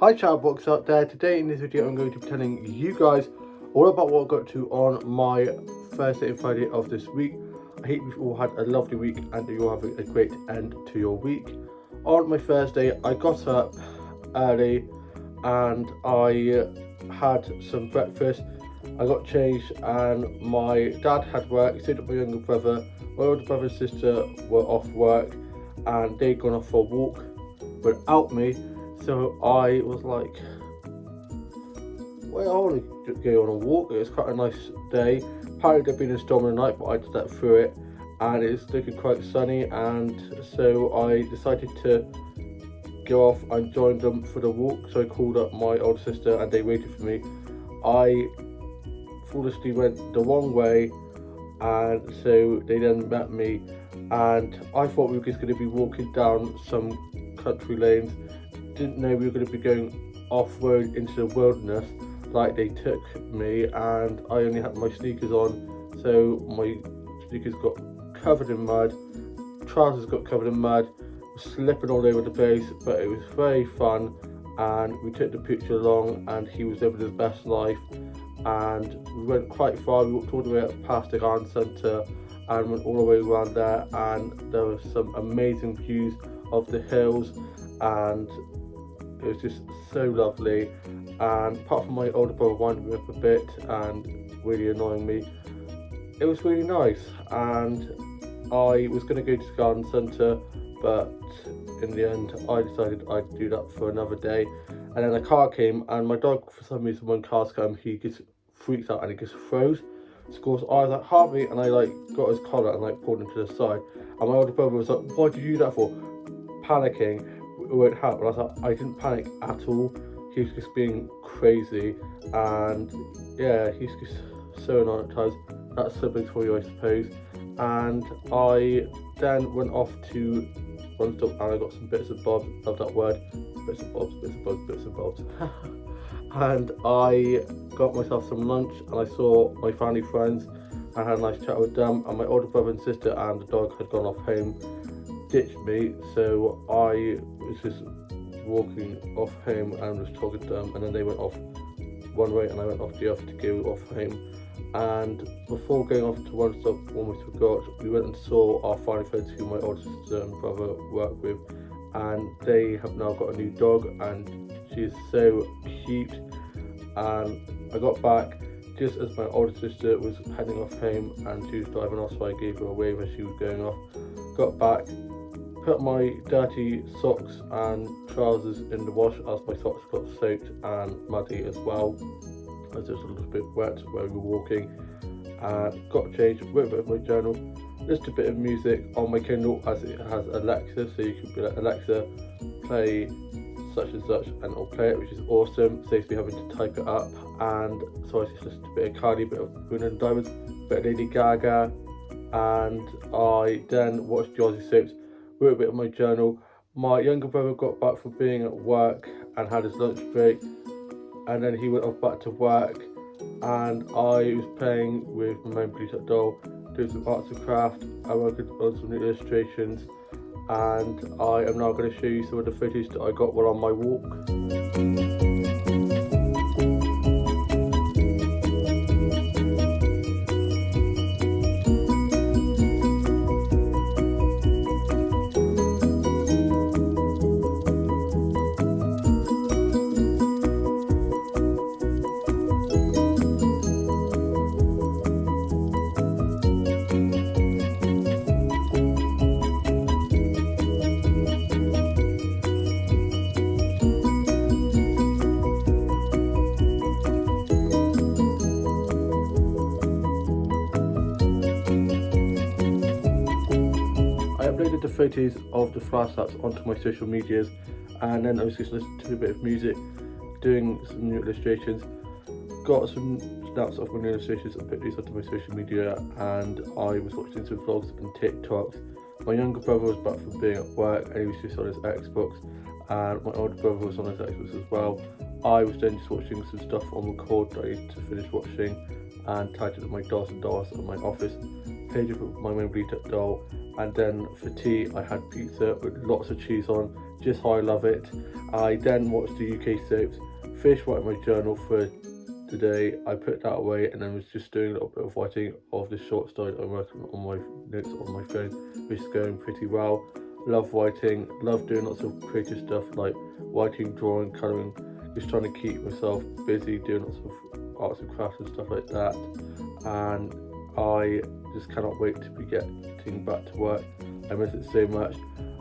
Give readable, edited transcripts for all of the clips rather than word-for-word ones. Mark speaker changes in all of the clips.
Speaker 1: Hi chatbox out there. Today in this video I'm going to be telling you guys all about what I got to on my Thursday and Friday of this week. I hope you've all had a lovely week and you're having a great end to your week. On my Thursday I got up early and I had some breakfast. I got changed and my dad had work, stayed with my younger brother. My older brother and sister were off work and they'd gone off for a walk without me. So I was like, well, I want to go on a walk. It was quite a nice day. Apparently there'd been a storm in the night, but I slept through it and it's looking quite sunny, and so I decided to go off and join them for the walk. So I called up my older sister and they waited for me. I foolishly went the wrong way, and so they then met me, and I thought we were just going to be walking down some country lanes. Didn't know we were going to be going off-road into the wilderness like they took me, and I only had my sneakers on, so my sneakers got covered in mud, trousers got covered in mud, slipping all over the place, but it was very fun. And we took the picture along and he was living his best life, and we went quite far. We walked all the way up past the garden centre and went all the way around there, and there were some amazing views of the hills, and it was just so lovely. And apart from my older brother winding me up a bit and really annoying me, it was really nice. And I was going to go to the garden centre, but in the end I decided I'd do that for another day. And then a car came, and my dog, for some reason when cars come, he just freaks out and he just froze. So of course I was like, Harvey, and I got his collar and pulled him to the side, and my older brother was like, what did you do that for? Panicking. It won't help. And I was like, I didn't panic at all. He was just being crazy, and yeah, he's just so annoying at times. That's siblings for you, I suppose. And I then went off to One Stop and I got some bits and bobs. Love that word. Bits and bobs, bits and bobs, bits and bobs. And I got myself some lunch and I saw my family friends. I had a nice chat with them, and my older brother and sister and the dog had gone off home, ditched me, so I was just walking off home and was talking to them, and then they went off one way and I went off the other to go off home. And before going off to One Stop, almost forgot, we went and saw our family friends who my older sister and brother work with, and they have now got a new dog and she is so cute. And I got back just as my older sister was heading off home and she was driving off, so I gave her a wave as she was going off. Got back, put my dirty socks and trousers in the wash as my socks got soaked and muddy as well, as it was a little bit wet where we were walking. And got changed, wrote a bit of my journal, listened to a bit of music on my Kindle as it has Alexa, so you can be like, Alexa, play such and such, and it'll play it, which is awesome. Saves me having to type it up. And so I just listened to a bit of Cardi, a bit of Bruno and Diamonds, a bit of Lady Gaga, and I then watched Jersey Soaps, wrote a bit of my journal. My younger brother got back from being at work and had his lunch break, and then he went off back to work, and I was playing with my main Blue doll, doing some arts and craft. I worked on some new illustrations, and I am now going to show you some of the footage that I got while on my walk. I uploaded the photos of the flash slaps onto my social medias, and then I was just listening to a bit of music, doing some new illustrations. Got some snaps of my new illustrations and put these onto my social media, and I was watching some vlogs and TikToks. My younger brother was back from being at work and he was just on his Xbox, and my older brother was on his Xbox as well. I was then just watching some stuff on record that I need to finish watching, and tidied up my dolls and dolls at my office, played with my main Blue doll, and then for tea I had pizza with lots of cheese on, just how I love it. I then watched the UK soaps, finished writing my journal for today. I put that away and then was just doing a little bit of writing of the short story I'm working on my notes on my phone, which is going pretty well. Love writing, love doing lots of creative stuff like writing, drawing, colouring, just trying to keep myself busy doing lots of arts and crafts and stuff like that. And I just cannot wait to be getting back to work. I miss it so much.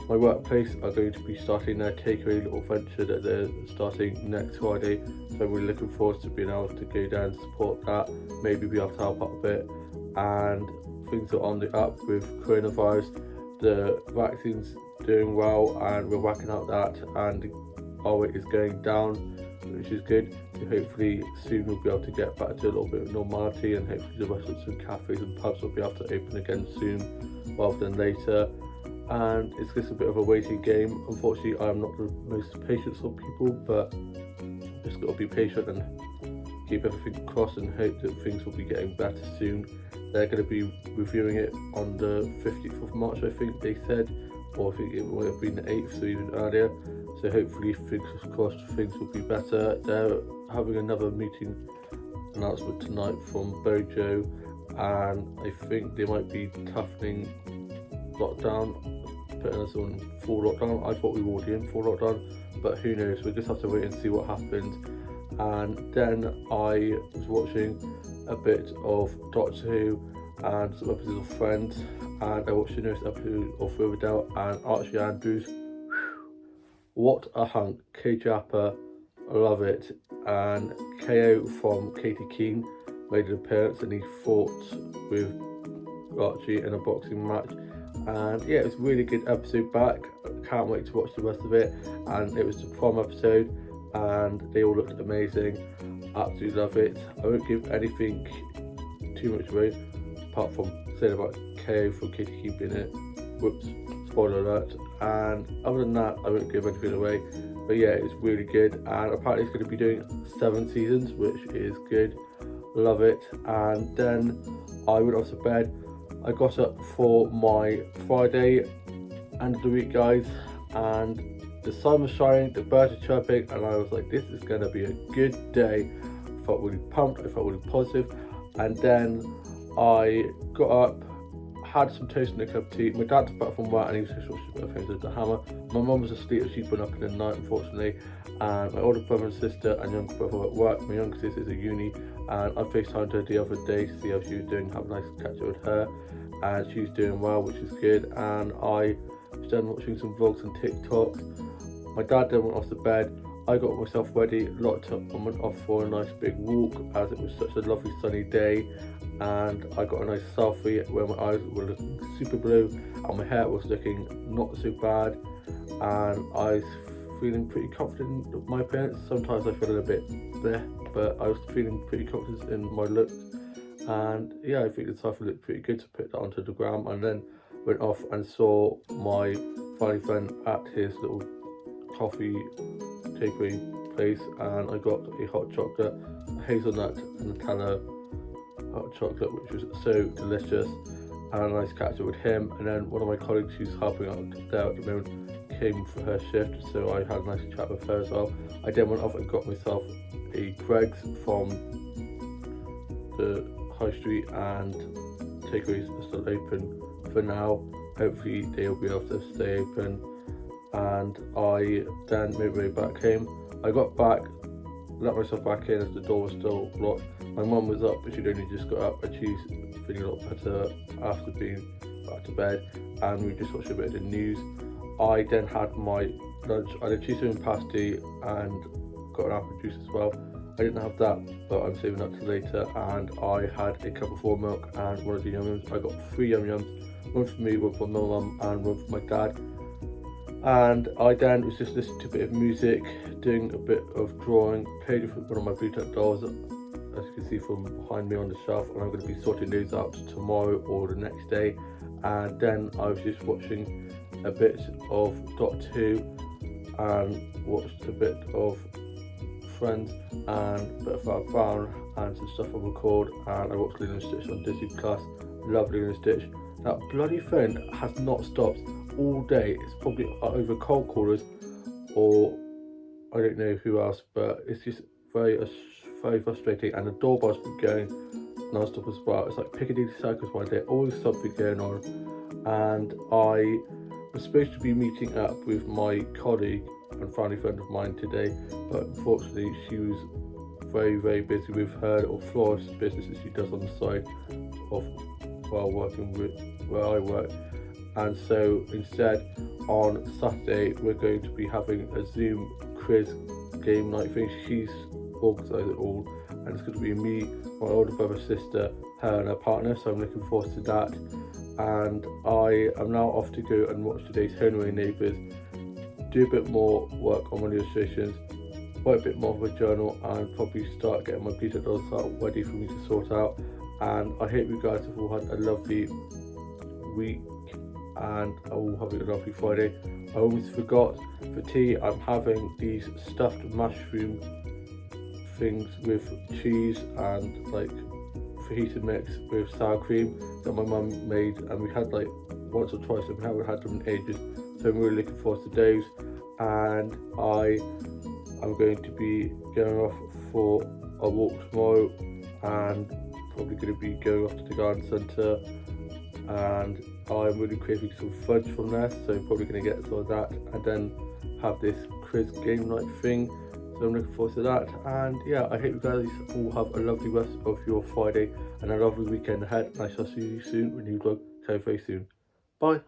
Speaker 1: My workplace are going to be starting their takeaway little venture that they're starting next Friday, so I'm really looking forward to being able to go down and support that, maybe be able to help out a bit. And things are on the up with coronavirus. The vaccine's doing well and we're working out that, and our rate is going down, which is good. So hopefully soon we'll be able to get back to a little bit of normality, and hopefully the restaurants and cafes and pubs will be able to open again soon rather than later. And it's just a bit of a waiting game. Unfortunately, I'm not the most patient of people, but just got to be patient and keep everything crossed and hope that things will be getting better soon. They're going to be reviewing it on the 15th of March, I think they said, or I think it might have been the 8th, so even earlier. So hopefully, fingers crossed, things will be better. They're having another meeting announcement tonight from Bojo, and I think they might be toughening lockdown, putting us on full lockdown. I thought we were already in full lockdown, but who knows, we just have to wait and see what happens. And then I was watching a bit of Doctor Who and some episodes of Friends, and I watched the newest episode of Riverdale, and Archie Andrews, what a hunk. K-Japper, I love it. And KO from Katie Keene made an appearance and he fought with Archie in a boxing match. And yeah, it was a really good episode back. Can't wait to watch the rest of it. And it was the prom episode and they all looked amazing. Absolutely love it. I won't give anything too much away apart from saying about KO from Katie Keene being it. Whoops, spoiler alert. And other than that, I won't give anything away. But yeah, it's really good. And apparently it's going to be doing 7 seasons, which is good. Love it. And then I went off to bed. I got up for my Friday end of the week, guys, and the sun was shining, the birds were chirping, and I was like, this is going to be a good day. I felt really pumped, I felt really positive. And then I got up, had some toast and a cup of tea. My dad's back from work and he was just watching a bit of things with the hammer. My mum was asleep, she'd been up in the night, unfortunately. And my older brother and sister and younger brother were at work. My younger sister's at uni, and I FaceTimed her the other day to see how she was doing, have a nice catch up with her. And she's doing well, which is good. And I was then watching some vlogs and TikToks. My dad then went off to bed. I got myself ready, locked up, and went off for a nice big walk as it was such a lovely sunny day. And I got a nice selfie where my eyes were looking super blue and my hair was looking not so bad. And I was feeling pretty confident with my appearance. Sometimes I feel a little bit bleh, but I was feeling pretty confident in my looks. And yeah, I think the selfie looked pretty good to put that onto the gram. And then went off and saw my funny friend at his little coffee takeaway place, and I got a hot chocolate, hazelnut and Nutella hot chocolate, which was so delicious, and a nice catch up with him. And then one of my colleagues who's helping out there at the moment came for her shift, so I had a nice chat with her as well. I then went off and got myself a Greggs from the high street, and takeaways are still open for now. Hopefully they'll be able to stay open. And I then made my way back home. I got back, let myself back in as the door was still locked. My mum was up, but she'd only just got up, and she's feeling a lot better after being back to bed. And we just watched a bit of the news. I then had my lunch. I had a cheese and pasty and got an apple juice as well. I didn't have that, but I'm saving that till later. And I had a cup of warm milk and one of the Yum Yums. I got 3 Yum Yums, one for me, one for my mum, and one for my dad. And I then was just listening to a bit of music, doing a bit of drawing, played with one of my Bluetooth dolls, as you can see from behind me on the shelf, and I'm going to be sorting those out tomorrow or the next day. And then I was just watching a bit of Doctor Who and watched a bit of Friends and a bit of Val Brown and some stuff on record, and I watched Lilo and Stitch on Disney Plus. Love Lilo and Stitch. That bloody phone has not stopped all day. It's probably over cold callers. or I don't know who else, but it's just very frustrating. And the doorbell's been going non-stop as well. It's like Piccadilly Circus one day, always something going on. And I was supposed to be meeting up with my colleague and family friend of mine today, but unfortunately she was very busy with her little florist business that she does on the side of while working with where I work. And so instead on Saturday we're going to be having a Zoom quiz game night thing. She's organised it all, and it's going to be me, my older brother, sister, her and her partner, so I'm looking forward to that. And I am now off to go and watch today's Home and Away Neighbours, do a bit more work on my illustrations, write a bit more of a journal, and probably start getting my Peter dolls out ready for me to sort out. And I hope you guys have all had a lovely week, and I will have a lovely Friday. I almost forgot, for tea I'm having these stuffed mushroom things with cheese and like fajita mix with sour cream that my mum made, and we had like once or twice, and we haven't had them in ages, so I'm really looking forward to those. And I am going to be going off for a walk tomorrow, and probably going to be going off to the garden centre, and I'm really craving some fudge from there, so I'm probably going to get some of that and then have this quiz game night thing. So I'm looking forward to that. And yeah, I hope you guys all have a lovely rest of your Friday and a lovely weekend ahead, and I shall see you soon with a new vlog very soon. Bye.